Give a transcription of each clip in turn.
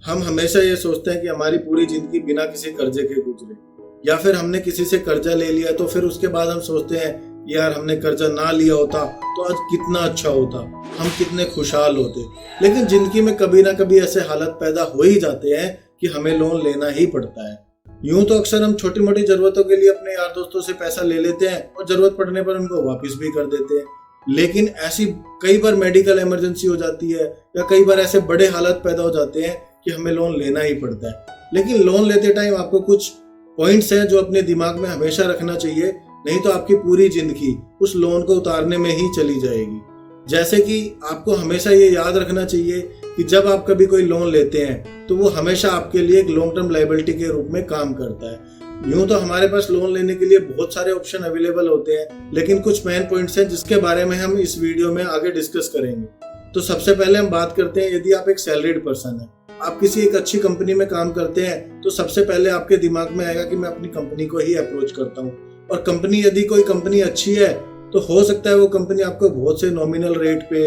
हम हमेशा ये सोचते हैं कि हमारी पूरी जिंदगी बिना किसी कर्जे के गुजरे, या फिर हमने किसी से कर्जा ले लिया तो फिर उसके बाद हम सोचते हैं यार हमने कर्जा ना लिया होता तो आज कितना अच्छा होता, हम कितने खुशहाल होते। लेकिन जिंदगी में कभी ना कभी ऐसे हालत पैदा हो ही जाते हैं कि हमें लोन लेना ही पड़ता है। यूं तो अक्सर हम छोटी मोटी जरूरतों के लिए अपने यार दोस्तों से पैसा ले लेते हैं और जरूरत पड़ने पर उनको वापस भी कर देते हैं, लेकिन ऐसी कई बार मेडिकल इमरजेंसी हो जाती है या कई बार ऐसे बड़े हालत पैदा हो जाते हैं कि हमें लोन लेना ही पड़ता है। लेकिन लोन लेते टाइम आपको कुछ पॉइंट्स हैं जो अपने दिमाग में हमेशा रखना चाहिए, नहीं तो आपकी पूरी जिंदगी उस लोन को उतारने में ही चली जाएगी। जैसे कि आपको हमेशा ये याद रखना चाहिए कि जब आप कभी कोई लोन लेते हैं तो वो हमेशा आपके लिए एक लॉन्ग टर्म लायबिलिटी के रूप में काम करता है। यूं तो हमारे पास लोन लेने के लिए बहुत सारे ऑप्शन अवेलेबल होते हैं, लेकिन कुछ मेन पॉइंट्स हैं जिसके बारे में हम इस वीडियो में आगे डिस्कस करेंगे। तो सबसे पहले हम बात करते हैं, यदि आप एक सैलरीड पर्सन है, आप किसी एक अच्छी कंपनी में काम करते हैं, तो सबसे पहले आपके दिमाग में आएगा कि मैं अपनी कंपनी को ही अप्रोच करता हूँ। और कंपनी, यदि कोई कंपनी अच्छी है तो हो सकता है वो कंपनी आपको बहुत से नॉमिनल रेट पे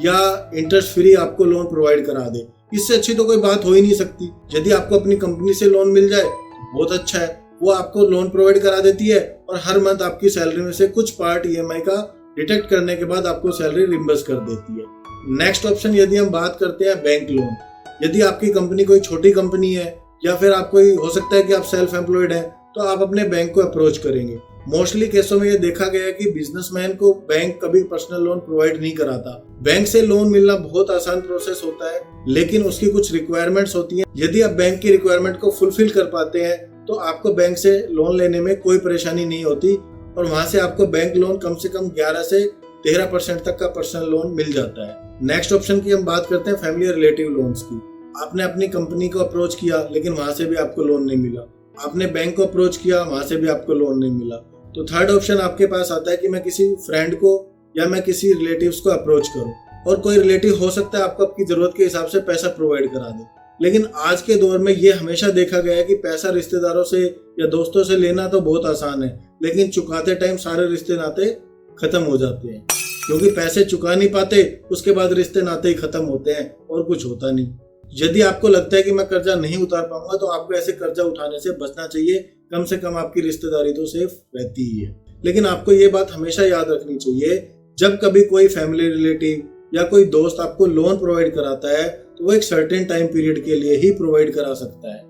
या इंटरेस्ट फ्री आपको लोन प्रोवाइड करा दे। इससे अच्छी तो कोई बात हो ही नहीं सकती। यदि आपको अपनी कंपनी से लोन मिल जाए तो बहुत अच्छा है, वो आपको लोन प्रोवाइड करा देती है और हर मंथ आपकी सैलरी में से कुछ पार्ट ईएमआई का डिटेक्ट करने के बाद आपको सैलरी रिम्बर्स कर देती है। नेक्स्ट ऑप्शन, यदि हम बात करते हैं बैंक लोन। यदि आपकी कंपनी कोई छोटी कंपनी है या फिर आप कोई, हो सकता है कि आप सेल्फ एम्प्लॉयड हैं, तो आप अपने बैंक को अप्रोच करेंगे। मोस्टली केसों में ये देखा गया है कि बिजनेसमैन को बैंक कभी पर्सनल लोन प्रोवाइड नहीं कराता। बैंक से लोन मिलना बहुत आसान प्रोसेस होता है, लेकिन उसकी कुछ रिक्वायरमेंट्स होती हैं। यदि आप बैंक की रिक्वायरमेंट को फुलफिल कर पाते हैं तो आपको बैंक से लोन लेने में कोई परेशानी नहीं होती और वहां से आपको बैंक लोन कम से कम 11 से 13% तक का पर्सनल लोन मिल जाता है। नेक्स्ट ऑप्शन की हम बात करते हैं फैमिली रिलेटिव लोन्स की। आपने अपनी कंपनी को अप्रोच किया लेकिन वहां से भी आपको लोन नहीं मिला, आपने बैंक को अप्रोच किया, वहां से भी आपको लोन नहीं मिला, तो थर्ड ऑप्शन आपके पास आता है कि मैं किसी फ्रेंड को या मैं किसी रिलेटिव्स को अप्रोच करूं। और कोई रिलेटिव हो सकता है आपको आपकी जरूरत के हिसाब से पैसा प्रोवाइड करा दे। लेकिन आज के दौर में ये हमेशा देखा गया है कि पैसा रिश्तेदारों से या दोस्तों से लेना तो बहुत आसान है, लेकिन चुकाते टाइम सारे रिश्ते नाते खत्म हो जाते हैं, क्योंकि पैसे चुका नहीं पाते, उसके बाद रिश्ते नाते ही खत्म होते हैं और कुछ होता नहीं। यदि आपको लगता है कि मैं कर्जा नहीं उतार पाऊंगा तो आपको ऐसे कर्जा उठाने से बचना चाहिए। कम से कम आपकी रिश्तेदारी तो सेफ रहती ही है। लेकिन आपको ये बात हमेशा याद रखनी चाहिए, जब कभी कोई फैमिली रिलेटिव या कोई दोस्त आपको लोन प्रोवाइड कराता है तो वो एक सर्टेन टाइम पीरियड के लिए ही प्रोवाइड करा सकता है।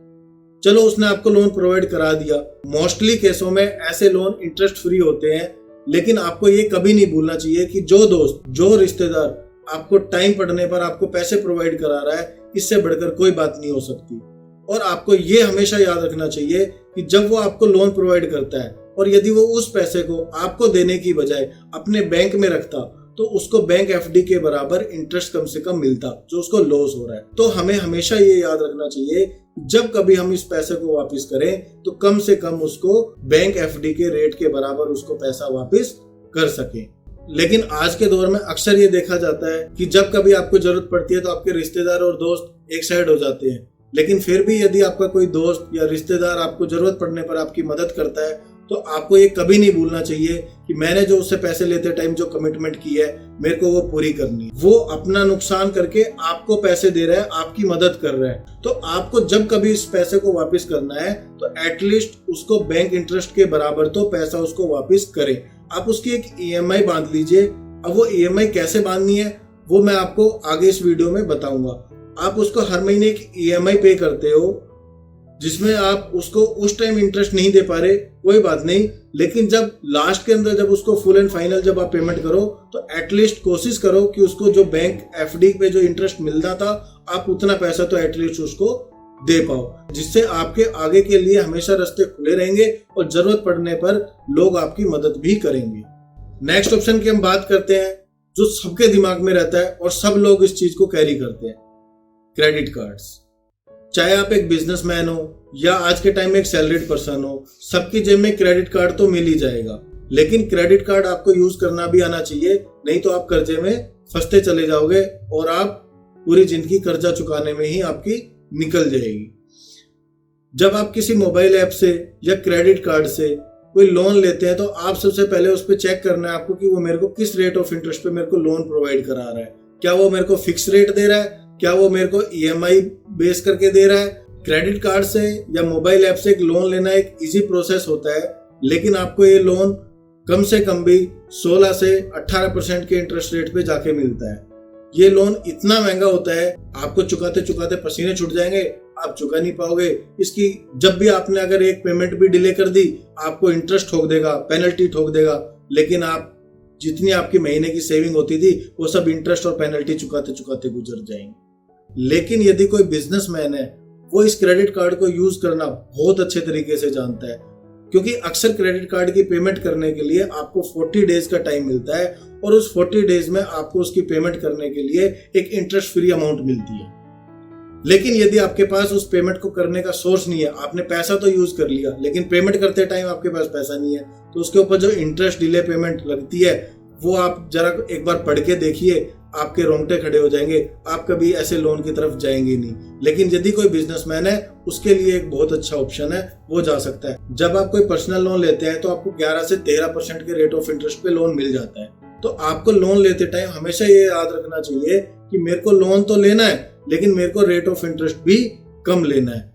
चलो उसने आपको लोन प्रोवाइड करा दिया, मोस्टली केसों में ऐसे लोन इंटरेस्ट फ्री होते हैं, लेकिन आपको ये कभी नहीं भूलना चाहिए कि जो दोस्त, जो रिश्तेदार आपको टाइम पड़ने पर आपको पैसे प्रोवाइड करा रहा है, इससे बढ़कर कोई बात नहीं हो सकती। और आपको ये हमेशा याद रखना चाहिए कि जब वो आपको लोन प्रोवाइड करता है और यदि वो उस पैसे को आपको देने की बजाय अपने बैंक में रखता तो उसको बैंक एफडी के बराबर इंटरेस्ट कम से कम मिलता, जो उसको लॉस हो रहा है। तो हमें हमेशा ये याद रखना चाहिए जब कभी हम इस पैसे को वापस करें तो कम से कम उसको बैंक एफडी के रेट के बराबर उसको पैसा वापस कर सके। लेकिन आज के दौर में अक्सर ये देखा जाता है कि जब कभी आपको जरूरत पड़ती है तो आपके रिश्तेदार और दोस्त एक साइड हो जाते हैं, लेकिन फिर भी यदि आपका कोई दोस्त या रिश्तेदार आपको जरूरत पड़ने पर आपकी मदद करता है तो आपको ये कभी नहीं भूलना चाहिए कि मैंने जो उससे पैसे लेते टाइम जो कमिटमेंट की है मेरे को वो पूरी करनी है। वो अपना नुकसान करके आपको पैसे दे रहा है, आपकी मदद कर रहा है, तो आपको जब कभी इस पैसे को वापस करना है तो एटलीस्ट उसको बैंक इंटरेस्ट के बराबर तो पैसा उसको वापस करे। आप उसकी एक ईएमआई बांध लीजिए। अब वो ईएमआई कैसे बांधनी है वो मैं आपको आगे इस वीडियो में बताऊंगा। आप उसको हर महीने एक ईएमआई पे करते हो जिसमें आप उसको उस टाइम इंटरेस्ट नहीं दे पा रहे, कोई बात नहीं, लेकिन जब लास्ट के अंदर जब उसको फुल एंड फाइनल जब आप पेमेंट करो तो एटलीस्ट कोशिश करो कि उसको जो बैंक एफडी पे जो इंटरेस्ट मिलता था आप उतना पैसा तो एटलीस्ट उसको दे पाओ, जिससे आपके आगे के लिए हमेशा रास्ते खुले रहेंगे और जरूरत पड़ने पर लोग आपकी मदद भी करेंगे। नेक्स्ट ऑप्शन की हम बात करते हैं जो सबके दिमाग में रहता है और सब लोग इस चीज को कैरी करते हैं, क्रेडिट कार्ड्स। चाहे आप एक बिजनेसमैन हो या आज के टाइम में एक सैलरीड पर्सन हो, सबकी जेब में क्रेडिट कार्ड तो मिल ही जाएगा, लेकिन क्रेडिट कार्ड आपको यूज करना भी आना चाहिए, नहीं तो आप कर्जे में फंसते चले जाओगे और आप पूरी जिंदगी कर्जा चुकाने में ही आपकी निकल जाएगी। जब आप किसी मोबाइल ऐप से या क्रेडिट कार्ड से कोई लोन लेते हैं तो आप सबसे पहले उस पर चेक करना है आपको कि वो मेरे को किस रेट ऑफ इंटरेस्ट पे मेरे को लोन प्रोवाइड करा रहा है। क्या वो मेरे को फिक्स रेट दे रहा है क्या वो मेरे को ईएमआई बेस करके दे रहा है? क्रेडिट कार्ड से या मोबाइल ऐप से एक लोन लेना एक इजी प्रोसेस होता है, लेकिन आपको ये लोन कम से कम भी 16 से 18% के इंटरेस्ट रेट पे जाके मिलता है। ये लोन इतना महंगा होता है, आपको चुकाते चुकाते पसीने छूट जाएंगे, आप चुका नहीं पाओगे। इसकी जब भी आपने अगर एक पेमेंट भी डिले कर दी, आपको इंटरेस्ट ठोक देगा, पेनल्टी ठोक देगा, लेकिन आप जितनी आपकी महीने की सेविंग होती थी वो सब इंटरेस्ट और पेनल्टी चुकाते चुकाते गुजर जाएंगे। लेकिन यदि कोई बिजनेसमैन है, वो इस क्रेडिट कार्ड को यूज करना बहुत अच्छे तरीके से जानता है, क्योंकि अक्सर क्रेडिट कार्ड की पेमेंट करने के लिए आपको 40 डेज का टाइम मिलता है और उस 40 डेज में आपको उसकी पेमेंट करने के लिए एक इंटरेस्ट फ्री अमाउंट मिलती है। लेकिन यदि आपके पास उस पेमेंट को करने का सोर्स नहीं है, आपने पैसा तो यूज कर लिया लेकिन पेमेंट करते टाइम आपके पास पैसा नहीं है, तो उसके ऊपर जो इंटरेस्ट डिले पेमेंट लगती है वो आप जरा एक बार पढ़ के देखिए, आपके रोंगटे खड़े हो जाएंगे, आप कभी ऐसे लोन की तरफ जाएंगे नहीं। लेकिन यदि कोई बिजनेसमैन है, उसके लिए एक बहुत अच्छा ऑप्शन है, वो जा सकता है। जब आप कोई पर्सनल लोन लेते हैं तो आपको 11 से 13% के रेट ऑफ इंटरेस्ट पे लोन मिल जाता है। तो आपको लोन लेते टाइम हमेशा ये याद रखना चाहिए कि मेरे को लोन तो लेना है, लेकिन मेरे को रेट ऑफ इंटरेस्ट भी कम लेना है।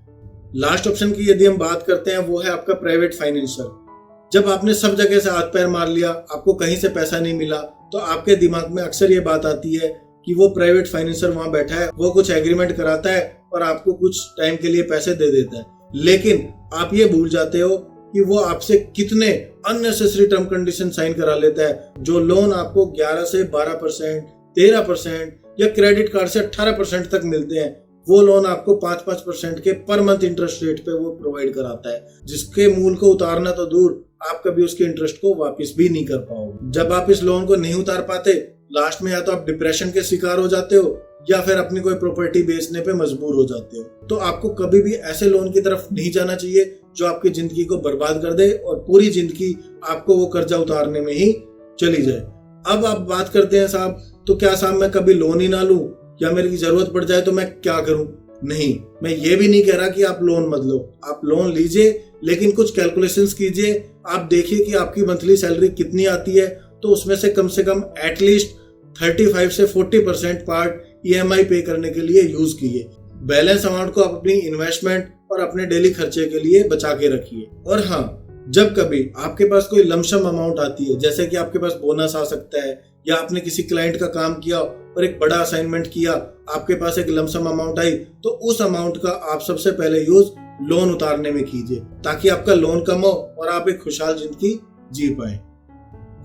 लास्ट ऑप्शन की यदि हम बात करते हैं, वो है आपका प्राइवेट फाइनेंसर। जब आपने सब जगह से हाथ पैर मार लिया, आपको कहीं से पैसा नहीं मिला, तो आपके दिमाग में अक्सर ये बात आती है कि वो प्राइवेट फाइनेंसर वहां बैठा है, वो कुछ एग्रीमेंट कराता है और आपको कुछ टाइम के लिए पैसे दे देता है। लेकिन आप ये भूल जाते हो कि वो आपसे कितने अननेसेसरी टर्म कंडीशन साइन करा लेता है। जो लोन आपको 11 से 12%, 13% या क्रेडिट कार्ड से 18% तक मिलते हैं, वो लोन आपको 5% के पर मंथ इंटरेस्ट रेट पे वो प्रोवाइड कराता है, जिसके मूल को उतारना तो दूर, आप कभी उसके इंटरेस्ट को वापस भी नहीं कर पाओगे। जब आप इस लोन को नहीं उतार पाते, लास्ट में या तो आप डिप्रेशन के शिकार हो जाते हो या फिर अपनी कोई प्रॉपर्टी बेचने पे मजबूर हो जाते हो। तो आपको कभी भी ऐसे लोन की तरफ नहीं जाना चाहिए जो आपकी जिंदगी को बर्बाद कर दे और पूरी जिंदगी आपको वो कर्जा उतारने में ही चली जाए। अब आप बात करते हैं साहब, तो क्या साहब मैं कभी लोन ही ना लूं, या मेरी जरूरत पड़ जाए तो मैं क्या करूं? नहीं, मैं ये भी नहीं कह रहा कि आप लोन मत लो, आप लोन लीजिए, लेकिन कुछ कैलकुलेशंस कीजिए। आप देखिए कि आपकी मंथली सैलरी कितनी आती है, तो उसमें से कम एटलीस्ट 35 से 40% पार्ट ईएमआई पे करने के लिए यूज कीजिए। बैलेंस अमाउंट को आप अपनी इन्वेस्टमेंट और अपने डेली खर्चे के लिए बचा के रखिए। और हाँ, जब कभी आपके पास कोई लमसम अमाउंट आती है, जैसे कि आपके पास बोनस आ सकता है या आपने किसी क्लाइंट का काम किया और एक बड़ा असाइनमेंट किया, आपके पास एक लमसम अमाउंट आई, तो उस अमाउंट का आप सबसे पहले यूज लोन उतारने में कीजिए, ताकि आपका लोन कम हो और आप एक खुशहाल जिंदगी जी पाए।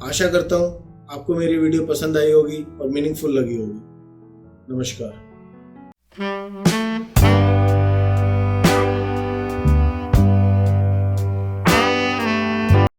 आशा करता हूं आपको मेरी वीडियो पसंद आई होगी और मीनिंगफुल लगी होगी। नमस्कार।